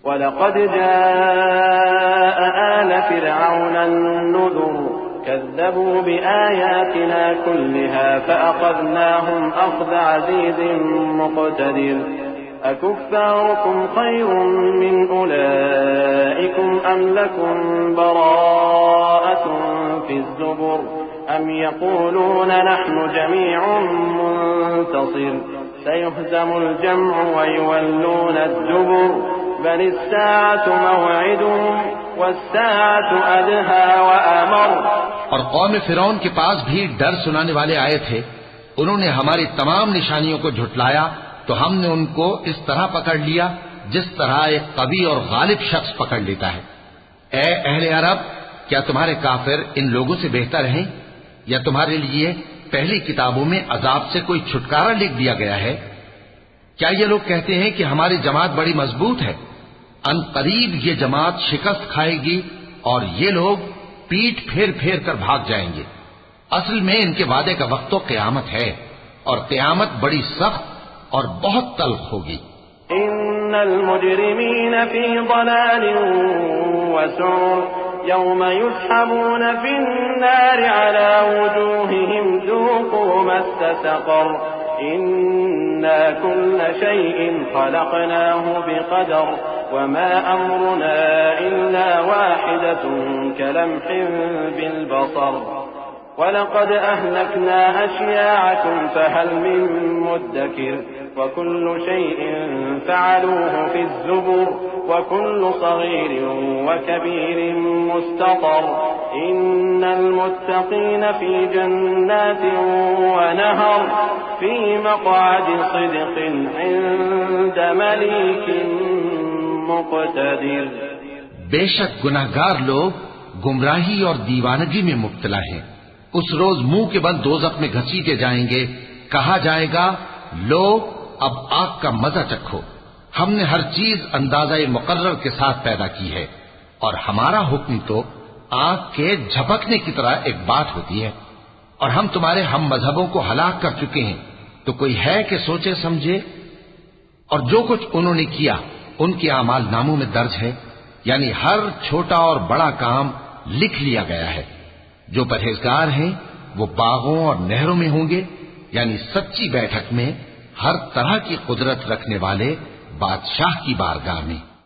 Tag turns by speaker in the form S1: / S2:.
S1: وَلَقَدْ جَاءَ آلَ فِرْعَوْنَ النُّذُرُ كَذَّبُوا بِآيَاتِنَا كُلِّهَا فَأَخَذْنَاهُمْ أَخْذَ عَزِيزٍ مُقْتَدِرٍ أَكُفَّارُكُمْ خَيْرٌ مِّنْ أُولَئِكُمْ أَمْ لَكُمْ بَرَاءَةٌ فِي الزُّبُرِ أَمْ يَقُولُونَ نَحْنُ جَمِيعٌ مُّنتَصِرٌ سَيُهْزَمُ الْجَمْعُ وَيُوَلُّونَ الدُّبُرَ بَلِ السَّاعَةُ مَوْعِدُهُمْ وَالسَّاعَةُ أَدْهَىٰ وَأَمَرُ۔
S2: اور قوم فرعون کے پاس بھی ڈر سنانے والے آئے تھے، انہوں نے ہماری تمام نشانیوں کو جھٹلایا تو ہم نے ان کو اس طرح پکڑ لیا جس طرح ایک قوی اور غالب شخص پکڑ لیتا ہے۔ اے اہل عرب، کیا تمہارے کافر ان لوگوں سے بہتر ہیں؟ یا تمہارے لیے پہلی کتابوں میں عذاب سے کوئی چھٹکارا لکھ دیا گیا ہے؟ کیا یہ لوگ کہتے ہیں کہ ہماری جماعت بڑی مضبوط ہے؟ ان قریب یہ جماعت شکست کھائے گی اور یہ لوگ پیٹ پھیر پھیر کر بھاگ جائیں گے۔ اصل میں ان کے وعدے کا وقت تو قیامت ہے، اور قیامت بڑی سخت اور بہت تلخ ہوگی۔
S1: ان المجرمین فی ضلال وسعر یوم یسحبون فی النار علی وجوہہم ذوقوا مس سقر انا كل شیء خلقناه بقدر وما امرنا الا واحدة كلمح بالبصر وَلَقَدْ أَهْلَكْنَا أَشْيَاعَكُمْ فَهَلْ مِن مُّدَّكِرٍ وَكُلُّ شَيْءٍ فَعَلُوهُ فِي الزُّبُرِ وَكُلُّ صَغِيرٍ وَكَبِيرٍ مُّسْتَطَرٍ إِنَّ الْمُتَّقِينَ فِي جَنَّاتٍ وَنَهَرٍ فِي مَقْعَدِ صِدْقٍ عِندَ مَلِيكٍ مُّقْتَدِرٍ۔
S2: بے شک گناہگار لوگ گمراہی اور دیوانگی میں مبتلا ہیں۔ اس روز منہ کے بل دوزخ میں گھسیٹے جائیں گے، کہا جائے گا لو اب آگ کا مزہ چکھو، ہم نے ہر چیز اندازہ مقرر کے ساتھ پیدا کی ہے، اور ہمارا حکم تو آگ کے جھپکنے کی طرح ایک بات ہوتی ہے، اور ہم تمہارے ہم مذہبوں کو ہلاک کر چکے ہیں، تو کوئی ہے کہ سوچے سمجھے؟ اور جو کچھ انہوں نے کیا ان کے اعمال ناموں میں درج ہے، یعنی ہر چھوٹا اور بڑا کام لکھ لیا گیا ہے۔ جو پرہیزگار ہیں وہ باغوں اور نہروں میں ہوں گے، یعنی سچی بیٹھک میں ہر طرح کی قدرت رکھنے والے بادشاہ کی بارگاہ میں۔